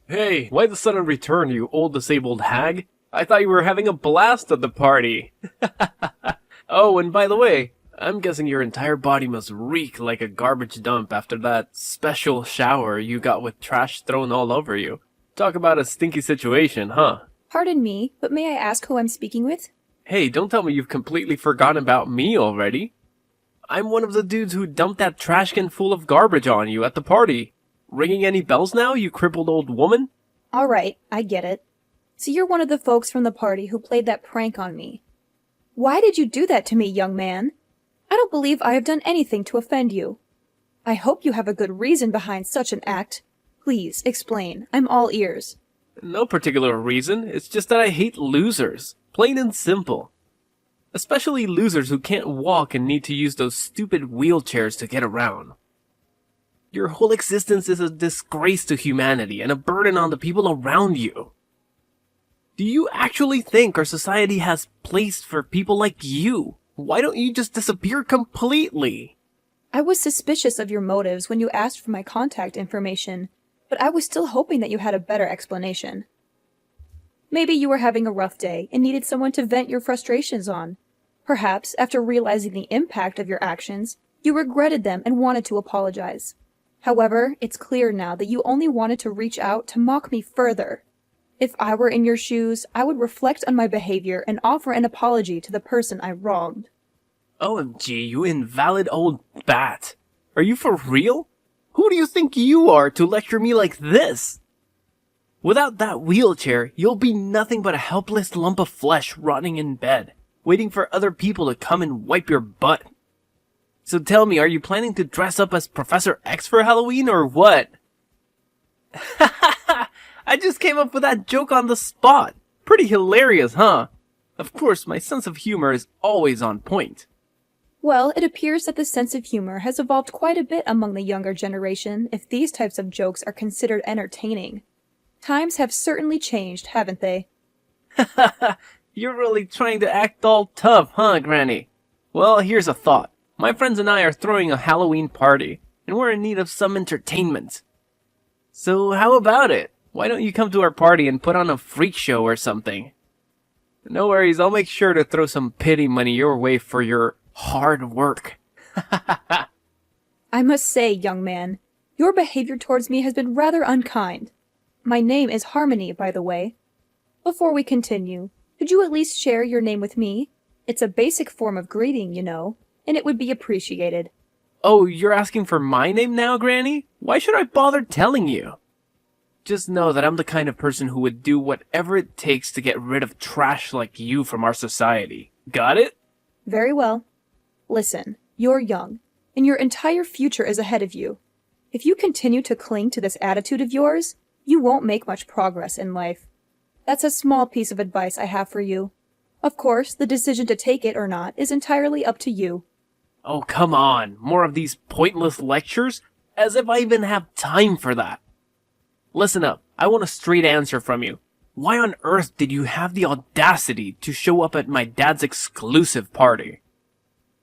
Hey, why the sudden return, you old disabled hag? I thought you were having a blast at the party. Oh, and by the way, I'm guessing your entire body must reek like a garbage dump after that special shower you got with trash thrown all over you. Talk about a stinky situation, huh? Pardon me, but may I ask who I'm speaking with? Hey, don't tell me you've completely forgotten about me already. I'm one of the dudes who dumped that trash can full of garbage on you at the party. Ringing any bells now, you crippled old woman? Alright, I get it. So you're one of the folks from the party who played that prank on me. Why did you do that to me, young man? I don't believe I have done anything to offend you. I hope you have a good reason behind such an act. Please, explain. I'm all ears. No particular reason, it's just that I hate losers. Plain and simple. Especially losers who can't walk and need to use those stupid wheelchairs to get around. Your whole existence is a disgrace to humanity and a burden on the people around you. Do you actually think our society has place for people like you? Why don't you just disappear completely? I was suspicious of your motives when you asked for my contact information, but I was still hoping that you had a better explanation. Maybe you were having a rough day and needed someone to vent your frustrations on. Perhaps, after realizing the impact of your actions, you regretted them and wanted to apologize. However, it's clear now that you only wanted to reach out to mock me further. If I were in your shoes, I would reflect on my behavior and offer an apology to the person I wronged. OMG, you invalid old bat. Are you for real? Who do you think you are to lecture me like this? Without that wheelchair, you'll be nothing but a helpless lump of flesh rotting in bed, waiting for other people to come and wipe your butt. So tell me, are you planning to dress up as Professor X for Halloween or what? I just came up with that joke on the spot. Pretty hilarious, huh? Of course, my sense of humor is always on point. Well, it appears that the sense of humor has evolved quite a bit among the younger generation if these types of jokes are considered entertaining. Times have certainly changed, haven't they? You're really trying to act all tough, huh, Granny? Well, here's a thought. My friends and I are throwing a Halloween party, and we're in need of some entertainment. So how about it? Why don't you come to our party and put on a freak show or something? No worries, I'll make sure to throw some pity money your way for your hard work. I must say, young man, your behavior towards me has been rather unkind. My name is Harmony, by the way. Before we continue, could you at least share your name with me? It's a basic form of greeting, you know, and it would be appreciated. Oh, you're asking for my name now, Granny? Why should I bother telling you? Just know that I'm the kind of person who would do whatever it takes to get rid of trash like you from our society. Got it? Very well. Listen, you're young, and your entire future is ahead of you. If you continue to cling to this attitude of yours, you won't make much progress in life. That's a small piece of advice I have for you. Of course, the decision to take it or not is entirely up to you. Oh, come on. More of these pointless lectures? As if I even have time for that. Listen up. I want a straight answer from you. Why on earth did you have the audacity to show up at my dad's exclusive party?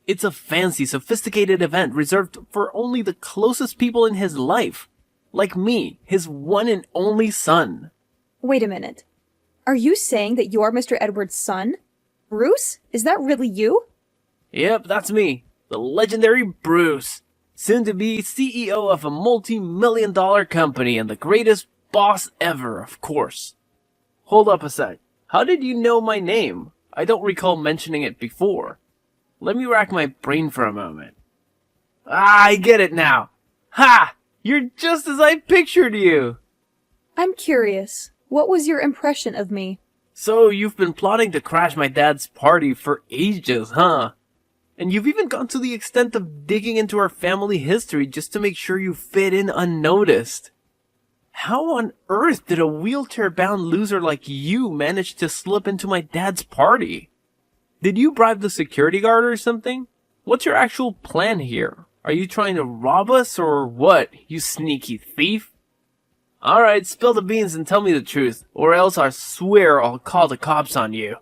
It's a fancy, sophisticated event reserved for only the closest people in his life. Like me, his one and only son. Wait a minute. Are you saying that you're Mr. Edwards' son? Bruce? Is that really you? Yep, that's me. The legendary Bruce. Soon to be CEO of a multi-million-dollar company and the greatest boss ever, of course. Hold up a sec. How did you know my name? I don't recall mentioning it before. Let me rack my brain for a moment. Ah, I get it now. Ha! You're just as I pictured you. I'm curious. What was your impression of me? So you've been plotting to crash my dad's party for ages, huh? And you've even gone to the extent of digging into our family history just to make sure you fit in unnoticed. How on earth did a wheelchair-bound loser like you manage to slip into my dad's party? Did you bribe the security guard or something? What's your actual plan here? Are you trying to rob us or what, you sneaky thief? Alright, spill the beans and tell me the truth, or else I swear I'll call the cops on you.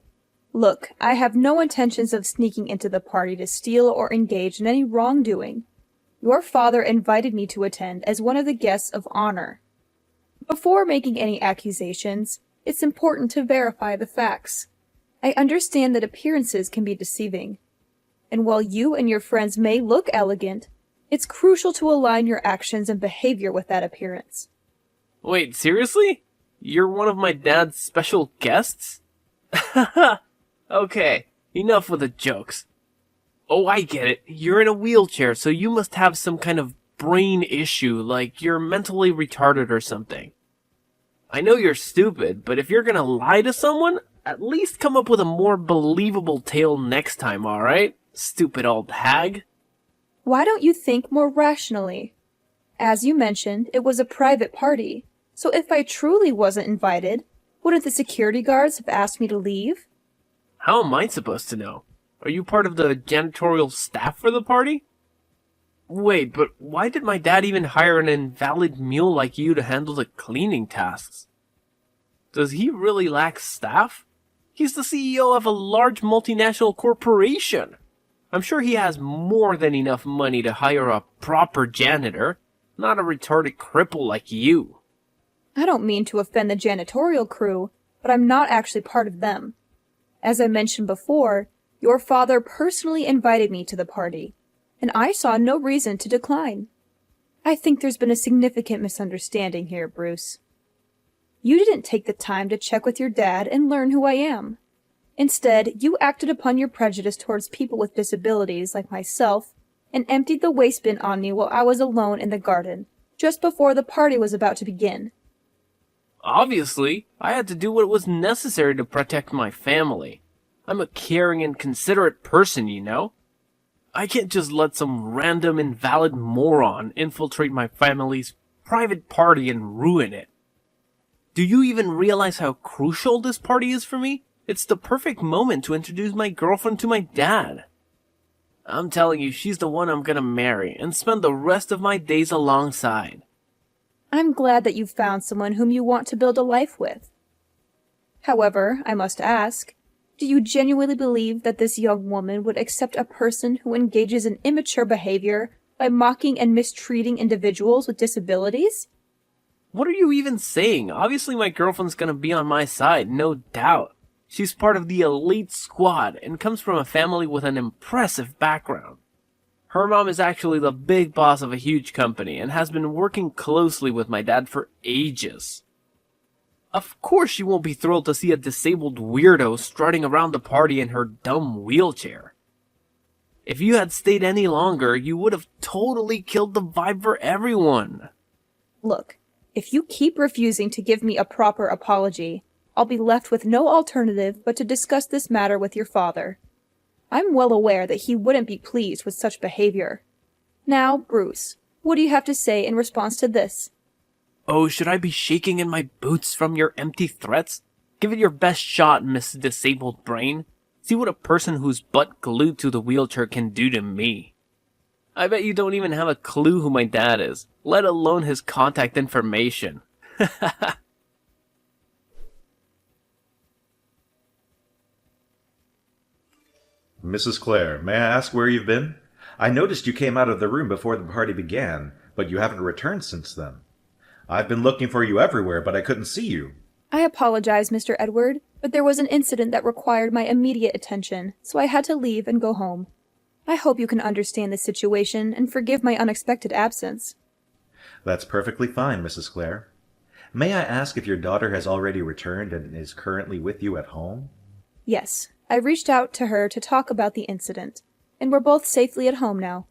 Look, I have no intentions of sneaking into the party to steal or engage in any wrongdoing. Your father invited me to attend as one of the guests of honor. Before making any accusations, it's important to verify the facts. I understand that appearances can be deceiving. And while you and your friends may look elegant, it's crucial to align your actions and behavior with that appearance. Wait, seriously? You're one of my dad's special guests? Okay, enough with the jokes. Oh, I get it. You're in a wheelchair, so you must have some kind of brain issue, like you're mentally retarded or something. I know you're stupid, but if you're gonna lie to someone, at least come up with a more believable tale next time, alright? Stupid old hag. Why don't you think more rationally? As you mentioned, it was a private party, so if I truly wasn't invited, wouldn't the security guards have asked me to leave? How am I supposed to know? Are you part of the janitorial staff for the party? Wait, but why did my dad even hire an invalid mule like you to handle the cleaning tasks? Does he really lack staff? He's the CEO of a large multinational corporation. I'm sure he has more than enough money to hire a proper janitor, not a retarded cripple like you. I don't mean to offend the janitorial crew, but I'm not actually part of them. As I mentioned before, your father personally invited me to the party, and I saw no reason to decline. I think there's been a significant misunderstanding here, Bruce. You didn't take the time to check with your dad and learn who I am. Instead, you acted upon your prejudice towards people with disabilities like myself and emptied the waste bin on me while I was alone in the garden, just before the party was about to begin. Obviously, I had to do what was necessary to protect my family. I'm a caring and considerate person, you know. I can't just let some random invalid moron infiltrate my family's private party and ruin it. Do you even realize how crucial this party is for me? It's the perfect moment to introduce my girlfriend to my dad. I'm telling you, she's the one I'm gonna marry and spend the rest of my days alongside. I'm glad that you've found someone whom you want to build a life with. However, I must ask, do you genuinely believe that this young woman would accept a person who engages in immature behavior by mocking and mistreating individuals with disabilities? What are you even saying? Obviously my girlfriend's gonna be on my side, no doubt. She's part of the elite squad and comes from a family with an impressive background. Her mom is actually the big boss of a huge company and has been working closely with my dad for ages. Of course she won't be thrilled to see a disabled weirdo strutting around the party in her dumb wheelchair. If you had stayed any longer, you would have totally killed the vibe for everyone. Look, if you keep refusing to give me a proper apology, I'll be left with no alternative but to discuss this matter with your father. I'm well aware that he wouldn't be pleased with such behavior. Now, Bruce, what do you have to say in response to this? Oh, should I be shaking in my boots from your empty threats? Give it your best shot, Miss Disabled Brain. See what a person who's butt glued to the wheelchair can do to me. I bet you don't even have a clue who my dad is, let alone his contact information. Mrs. Clare, may I ask where you've been? I noticed you came out of the room before the party began, but you haven't returned since then. I've been looking for you everywhere, but I couldn't see you. I apologize, Mr. Edward, but there was an incident that required my immediate attention, so I had to leave and go home. I hope you can understand the situation and forgive my unexpected absence. That's perfectly fine, Mrs. Clare. May I ask if your daughter has already returned and is currently with you at home? Yes, I reached out to her to talk about the incident, and we're both safely at home now.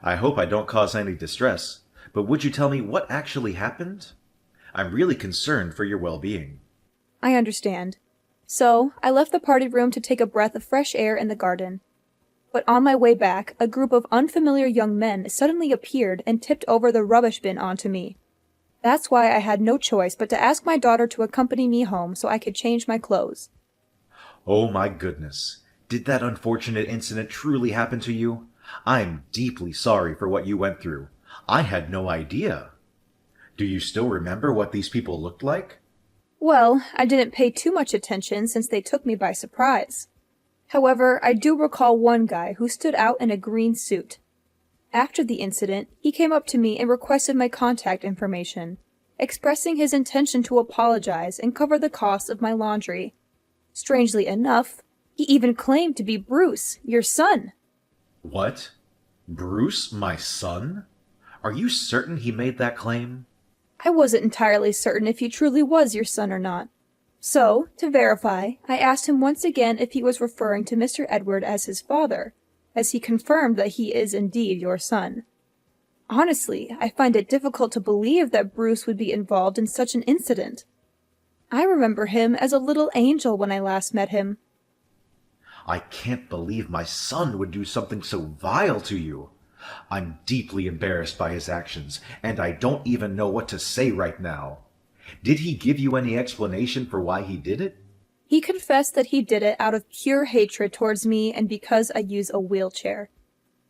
I hope I don't cause any distress, but would you tell me what actually happened? I'm really concerned for your well-being. I understand. So, I left the party room to take a breath of fresh air in the garden. But on my way back, a group of unfamiliar young men suddenly appeared and tipped over the rubbish bin onto me. That's why I had no choice but to ask my daughter to accompany me home so I could change my clothes. Oh my goodness. Did that unfortunate incident truly happen to you? I'm deeply sorry for what you went through. I had no idea. Do you still remember what these people looked like? Well, I didn't pay too much attention since they took me by surprise. However, I do recall one guy who stood out in a green suit. After the incident, he came up to me and requested my contact information, expressing his intention to apologize and cover the cost of my laundry. Strangely enough, he even claimed to be Bruce, your son. What? Bruce, my son? Are you certain he made that claim? I wasn't entirely certain if he truly was your son or not. So, to verify, I asked him once again if he was referring to Mr. Edward as his father, as he confirmed that he is indeed your son. Honestly, I find it difficult to believe that Bruce would be involved in such an incident. I remember him as a little angel when I last met him. I can't believe my son would do something so vile to you. I'm deeply embarrassed by his actions, and I don't even know what to say right now. Did he give you any explanation for why he did it? He confessed that he did it out of pure hatred towards me and because I use a wheelchair.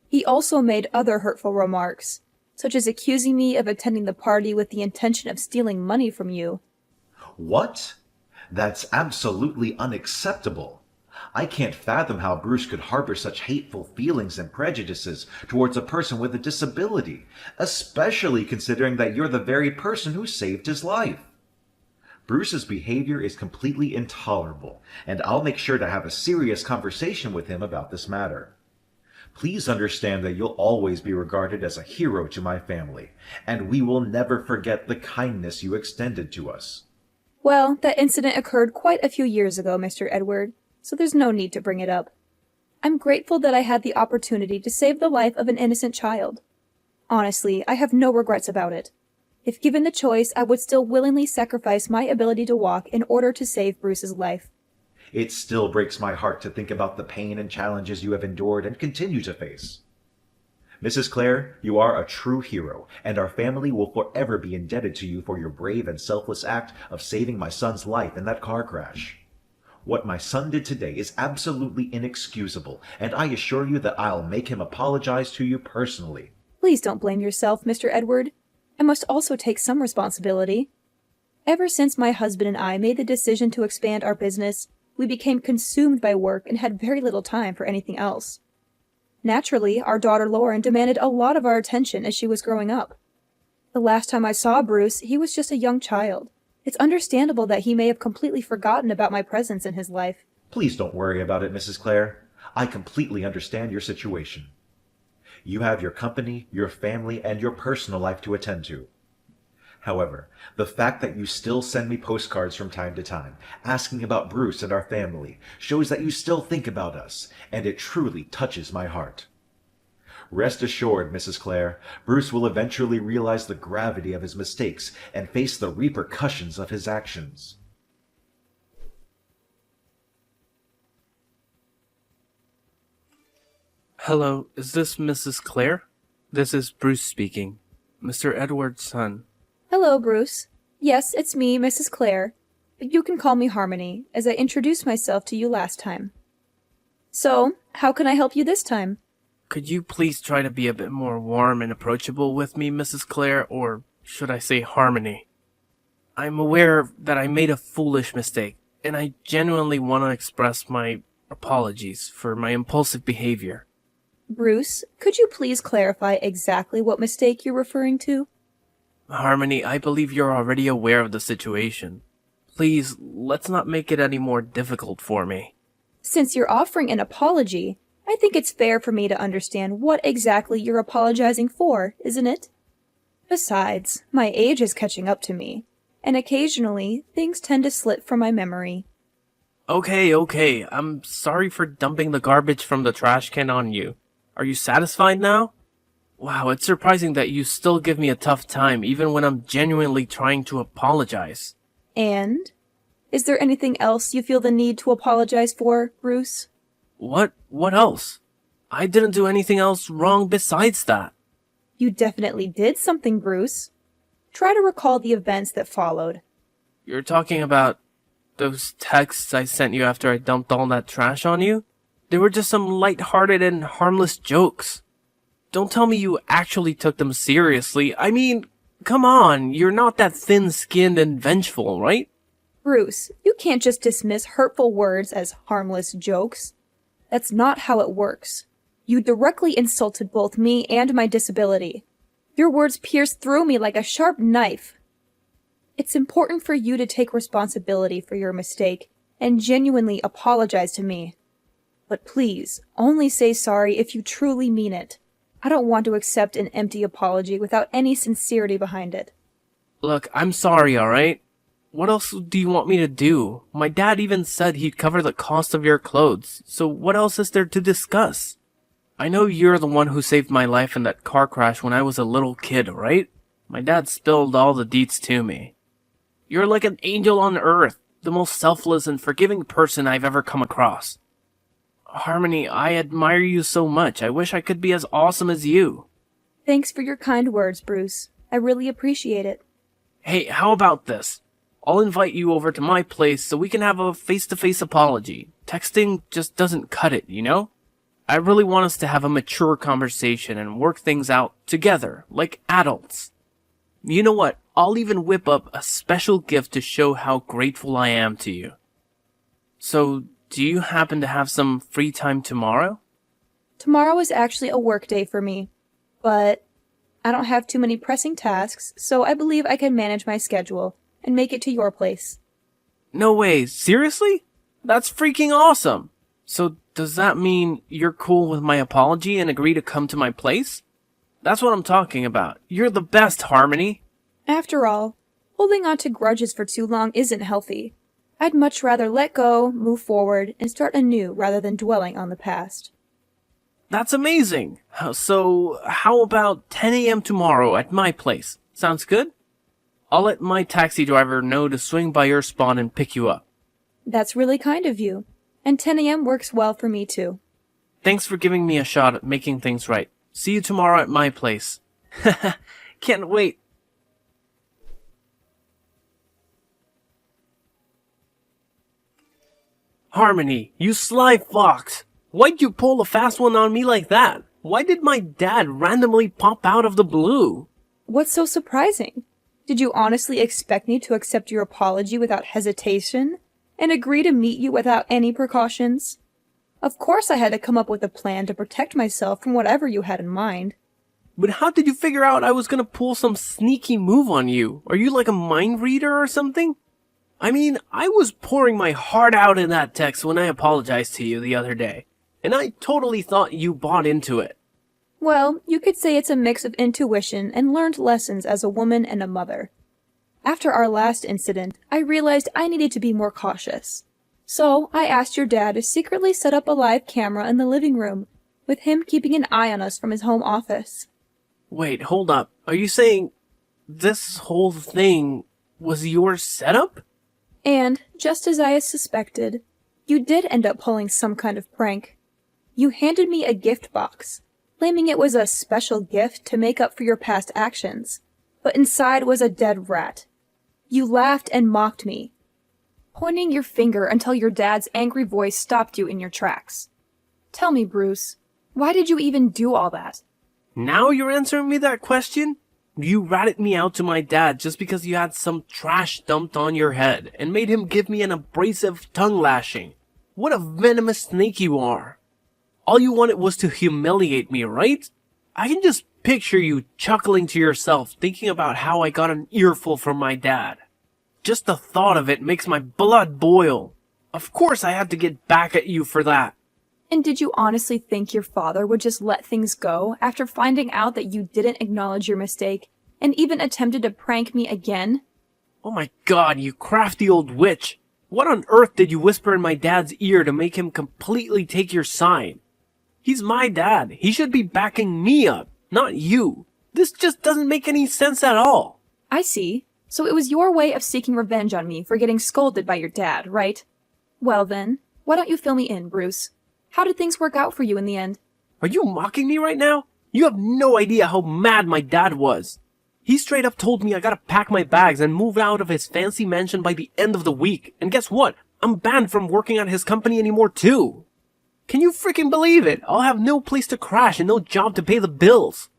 He also made other hurtful remarks, such as accusing me of attending the party with the intention of stealing money from you. What? That's absolutely unacceptable. I can't fathom how Bruce could harbor such hateful feelings and prejudices towards a person with a disability, especially considering that you're the very person who saved his life. Bruce's behavior is completely intolerable, and I'll make sure to have a serious conversation with him about this matter. Please understand that you'll always be regarded as a hero to my family, and we will never forget the kindness you extended to us. Well, that incident occurred quite a few years ago, Mr. Edward, so there's no need to bring it up. I'm grateful that I had the opportunity to save the life of an innocent child. Honestly, I have no regrets about it. If given the choice, I would still willingly sacrifice my ability to walk in order to save Bruce's life. It still breaks my heart to think about the pain and challenges you have endured and continue to face. Mrs. Clare, you are a true hero, and our family will forever be indebted to you for your brave and selfless act of saving my son's life in that car crash. What my son did today is absolutely inexcusable, and I assure you that I'll make him apologize to you personally. Please don't blame yourself, Mr. Edward. I must also take some responsibility. Ever since my husband and I made the decision to expand our business, we became consumed by work and had very little time for anything else. Naturally, our daughter Lauren demanded a lot of our attention as she was growing up. The last time I saw Bruce, he was just a young child. It's understandable that he may have completely forgotten about my presence in his life. Please don't worry about it, Mrs. Clare. I completely understand your situation. You have your company, your family, and your personal life to attend to. However, the fact that you still send me postcards from time to time, asking about Bruce and our family, shows that you still think about us, and it truly touches my heart. Rest assured, Mrs. Clare, Bruce will eventually realize the gravity of his mistakes and face the repercussions of his actions. Hello, is this Mrs. Clare? This is Bruce speaking, Mr. Edward's son. Hello, Bruce. Yes, it's me, Mrs. Clare, but you can call me Harmony, as I introduced myself to you last time. So, how can I help you this time? Could you please try to be a bit more warm and approachable with me, Mrs. Clare, or should I say Harmony? I'm aware that I made a foolish mistake, and I genuinely want to express my apologies for my impulsive behavior. Bruce, could you please clarify exactly what mistake you're referring to? Harmony, I believe you're already aware of the situation. Please, let's not make it any more difficult for me. Since you're offering an apology, I think it's fair for me to understand what exactly you're apologizing for, isn't it? Besides, my age is catching up to me, and occasionally things tend to slip from my memory. Okay, I'm sorry for dumping the garbage from the trash can on you. Are you satisfied now? Wow, it's surprising that you still give me a tough time even when I'm genuinely trying to apologize. And? Is there anything else you feel the need to apologize for, Bruce? What else? I didn't do anything else wrong besides that. You definitely did something, Bruce. Try to recall the events that followed. You're talking about those texts I sent you after I dumped all that trash on you? They were just some light-hearted and harmless jokes. Don't tell me you actually took them seriously. I mean, come on, you're not that thin-skinned and vengeful, right? Bruce, you can't just dismiss hurtful words as harmless jokes. That's not how it works. You directly insulted both me and my disability. Your words pierced through me like a sharp knife. It's important for you to take responsibility for your mistake and genuinely apologize to me. But please, only say sorry if you truly mean it. I don't want to accept an empty apology without any sincerity behind it. Look, I'm sorry, alright? What else do you want me to do? My dad even said he'd cover the cost of your clothes, so what else is there to discuss? I know you're the one who saved my life in that car crash when I was a little kid, right? My dad spilled all the deets to me. You're like an angel on earth, the most selfless and forgiving person I've ever come across. Harmony, I admire you so much. I wish I could be as awesome as you. Thanks for your kind words, Bruce. I really appreciate it. Hey, how about this? I'll invite you over to my place so we can have a face-to-face apology. Texting just doesn't cut it, you know? I really want us to have a mature conversation and work things out together, like adults. You know what? I'll even whip up a special gift to show how grateful I am to you. So, do you happen to have some free time tomorrow? Tomorrow is actually a work day for me, but I don't have too many pressing tasks, so I believe I can manage my schedule and make it to your place. No way, seriously? That's freaking awesome! So, does that mean you're cool with my apology and agree to come to my place? That's what I'm talking about. You're the best, Harmony. After all, holding on to grudges for too long isn't healthy. I'd much rather let go, move forward, and start anew rather than dwelling on the past. That's amazing. So, how about 10 a.m. tomorrow at my place? Sounds good? I'll let my taxi driver know to swing by your spot and pick you up. That's really kind of you. And 10 a.m. works well for me too. Thanks for giving me a shot at making things right. See you tomorrow at my place. Can't wait. Harmony, you sly fox! Why'd you pull a fast one on me like that? Why did my dad randomly pop out of the blue? What's so surprising? Did you honestly expect me to accept your apology without hesitation and agree to meet you without any precautions? Of course I had to come up with a plan to protect myself from whatever you had in mind. But how did you figure out I was gonna pull some sneaky move on you? Are you like a mind reader or something? I mean, I was pouring my heart out in that text when I apologized to you the other day, and I totally thought you bought into it. Well, you could say it's a mix of intuition and learned lessons as a woman and a mother. After our last incident, I realized I needed to be more cautious. So, I asked your dad to secretly set up a live camera in the living room, with him keeping an eye on us from his home office. Wait, hold up. Are you saying this whole thing was your setup? And, just as I had suspected, you did end up pulling some kind of prank. You handed me a gift box, claiming it was a special gift to make up for your past actions, but inside was a dead rat. You laughed and mocked me, pointing your finger until your dad's angry voice stopped you in your tracks. Tell me, Bruce, why did you even do all that? Now you're answering me that question? You ratted me out to my dad just because you had some trash dumped on your head and made him give me an abrasive tongue lashing. What a venomous snake you are. All you wanted was to humiliate me, right? I can just picture you chuckling to yourself thinking about how I got an earful from my dad. Just the thought of it makes my blood boil. Of course I had to get back at you for that. And did you honestly think your father would just let things go after finding out that you didn't acknowledge your mistake and even attempted to prank me again? Oh my god, you crafty old witch. What on earth did you whisper in my dad's ear to make him completely take your side? He's my dad. He should be backing me up, not you. This just doesn't make any sense at all. I see. So it was your way of seeking revenge on me for getting scolded by your dad, right? Well then, why don't you fill me in, Bruce? How did things work out for you in the end? Are you mocking me right now? You have no idea how mad my dad was. He straight up told me I gotta pack my bags and move out of his fancy mansion by the end of the week. And guess what? I'm banned from working at his company anymore too. Can you freaking believe it? I'll have no place to crash and no job to pay the bills.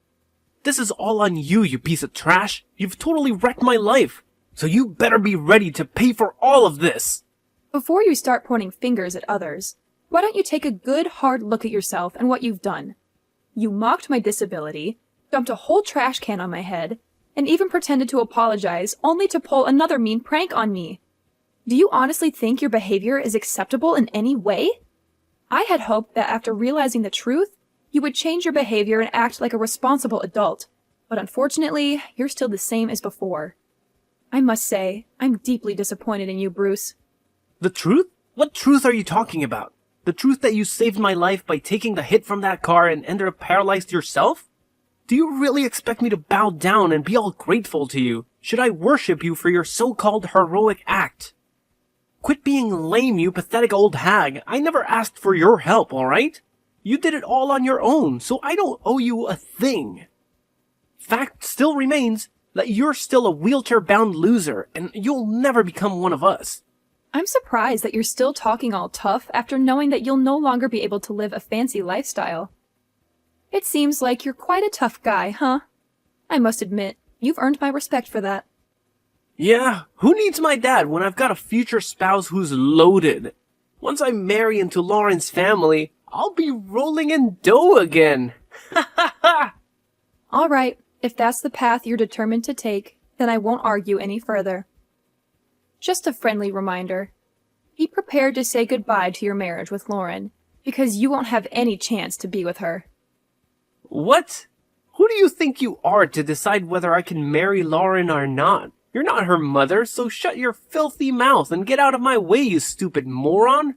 This is all on you, you piece of trash. You've totally wrecked my life. So you better be ready to pay for all of this. Before you start pointing fingers at others, why don't you take a good hard look at yourself and what you've done? You mocked my disability, dumped a whole trash can on my head, and even pretended to apologize only to pull another mean prank on me. Do you honestly think your behavior is acceptable in any way? I had hoped that after realizing the truth, you would change your behavior and act like a responsible adult, but unfortunately, you're still the same as before. I must say, I'm deeply disappointed in you, Bruce. The truth? What truth are you talking about? The truth that you saved my life by taking the hit from that car and ended up paralyzed yourself? Do you really expect me to bow down and be all grateful to you? Should I worship you for your so-called heroic act? Quit being lame, you pathetic old hag. I never asked for your help, alright? You did it all on your own, so I don't owe you a thing. Fact still remains that you're still a wheelchair-bound loser, and you'll never become one of us. I'm surprised that you're still talking all tough after knowing that you'll no longer be able to live a fancy lifestyle. It seems like you're quite a tough guy, huh? I must admit, you've earned my respect for that. Yeah, who needs my dad when I've got a future spouse who's loaded? Once I marry into Lauren's family, I'll be rolling in dough again. Ha ha ha! Alright, if that's the path you're determined to take, then I won't argue any further. Just a friendly reminder. Be prepared to say goodbye to your marriage with Lauren, because you won't have any chance to be with her. What? Who do you think you are to decide whether I can marry Lauren or not? You're not her mother, so shut your filthy mouth and get out of my way, you stupid moron!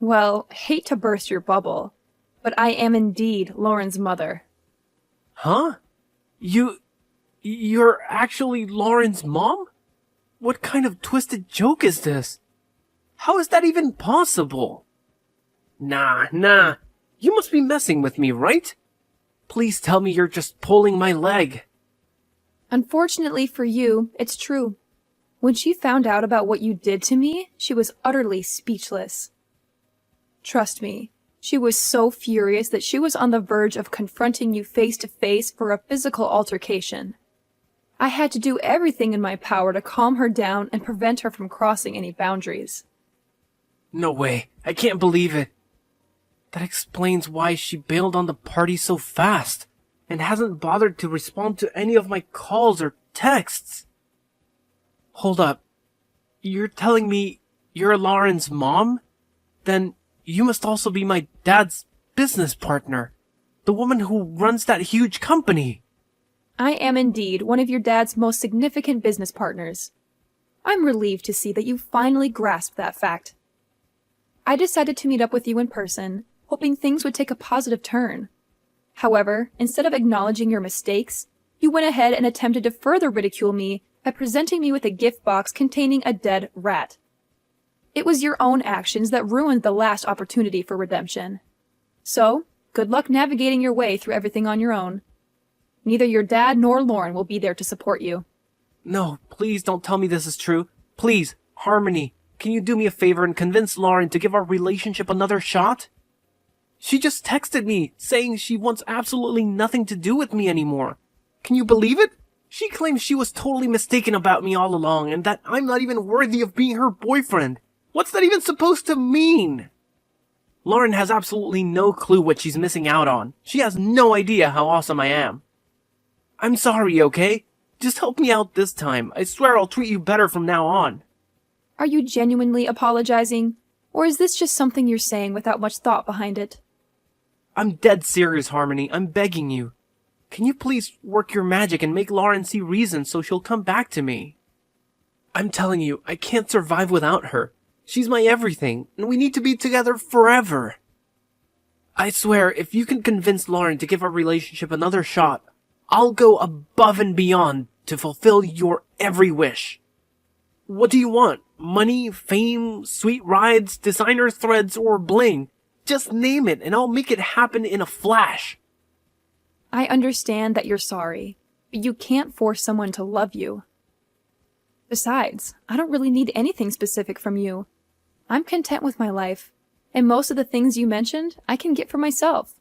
Well, hate to burst your bubble, but I am indeed Lauren's mother. Huh? You're actually Lauren's mom? What kind of twisted joke is this? How is that even possible? Nah, you must be messing with me, right? Please tell me you're just pulling my leg. Unfortunately for you, it's true. When she found out about what you did to me, she was utterly speechless. Trust me, she was so furious that she was on the verge of confronting you face to face for a physical altercation. I had to do everything in my power to calm her down and prevent her from crossing any boundaries. No way, I can't believe it. That explains why she bailed on the party so fast, and hasn't bothered to respond to any of my calls or texts. Hold up. You're telling me you're Lauren's mom? Then you must also be my dad's business partner. The woman who runs that huge company. I am indeed one of your dad's most significant business partners. I'm relieved to see that you finally grasped that fact. I decided to meet up with you in person, hoping things would take a positive turn. However, instead of acknowledging your mistakes, you went ahead and attempted to further ridicule me by presenting me with a gift box containing a dead rat. It was your own actions that ruined the last opportunity for redemption. So, good luck navigating your way through everything on your own. Neither your dad nor Lauren will be there to support you. No, please don't tell me this is true. Please, Harmony, can you do me a favor and convince Lauren to give our relationship another shot? She just texted me, saying she wants absolutely nothing to do with me anymore. Can you believe it? She claims she was totally mistaken about me all along, and that I'm not even worthy of being her boyfriend. What's that even supposed to mean? Lauren has absolutely no clue what she's missing out on. She has no idea how awesome I am. I'm sorry, okay? Just help me out this time. I swear I'll treat you better from now on. Are you genuinely apologizing? Or is this just something you're saying without much thought behind it? I'm dead serious, Harmony. I'm begging you. Can you please work your magic and make Lauren see reason so she'll come back to me? I'm telling you, I can't survive without her. She's my everything, and we need to be together forever. I swear, if you can convince Lauren to give our relationship another shot, I'll go above and beyond to fulfill your every wish. What do you want? Money, fame, sweet rides, designer threads, or bling? Just name it, and I'll make it happen in a flash. I understand that you're sorry, but you can't force someone to love you. Besides, I don't really need anything specific from you. I'm content with my life, and most of the things you mentioned, I can get for myself.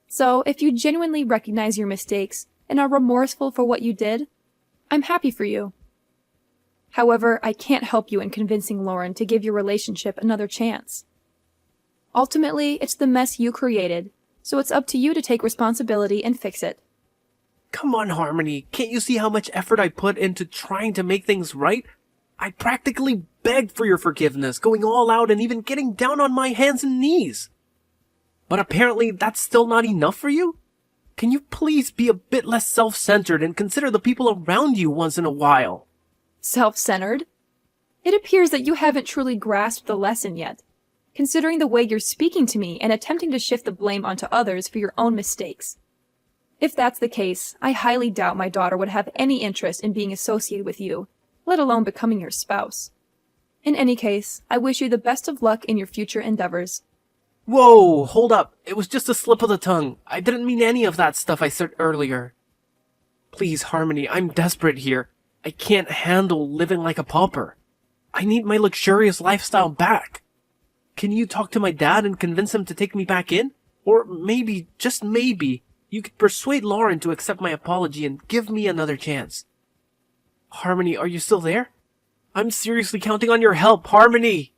So, if you genuinely recognize your mistakes and are remorseful for what you did, I'm happy for you. However, I can't help you in convincing Lauren to give your relationship another chance. Ultimately, it's the mess you created, so it's up to you to take responsibility and fix it. Come on, Harmony. Can't you see how much effort I put into trying to make things right? I practically begged for your forgiveness, going all out and even getting down on my hands and knees. But apparently that's still not enough for you? Can you please be a bit less self-centered and consider the people around you once in a while? Self-centered? It appears that you haven't truly grasped the lesson yet, considering the way you're speaking to me and attempting to shift the blame onto others for your own mistakes. If that's the case, I highly doubt my daughter would have any interest in being associated with you, let alone becoming your spouse. In any case, I wish you the best of luck in your future endeavors. Whoa, hold up. It was just a slip of the tongue. I didn't mean any of that stuff I said earlier. Please, Harmony, I'm desperate here. I can't handle living like a pauper. I need my luxurious lifestyle back. Can you talk to my dad and convince him to take me back in? Or maybe, just maybe, you could persuade Lauren to accept my apology and give me another chance. Harmony, are you still there? I'm seriously counting on your help, Harmony!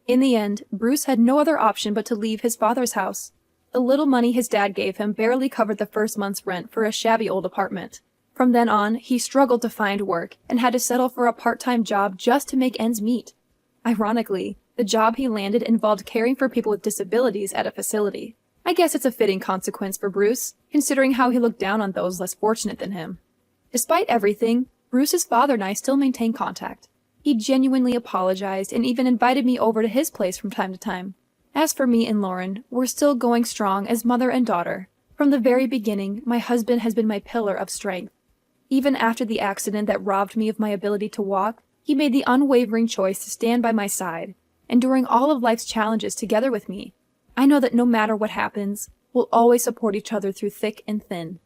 In the end, Bruce had no other option but to leave his father's house. The little money his dad gave him barely covered the first month's rent for a shabby old apartment. From then on, he struggled to find work and had to settle for a part-time job just to make ends meet. Ironically, the job he landed involved caring for people with disabilities at a facility. I guess it's a fitting consequence for Bruce, considering how he looked down on those less fortunate than him. Despite everything, Bruce's father and I still maintain contact. He genuinely apologized and even invited me over to his place from time to time. As for me and Lauren, we're still going strong as mother and daughter. From the very beginning, my husband has been my pillar of strength. Even after the accident that robbed me of my ability to walk, he made the unwavering choice to stand by my side, enduring all of life's challenges together with me. I know that no matter what happens, we'll always support each other through thick and thin.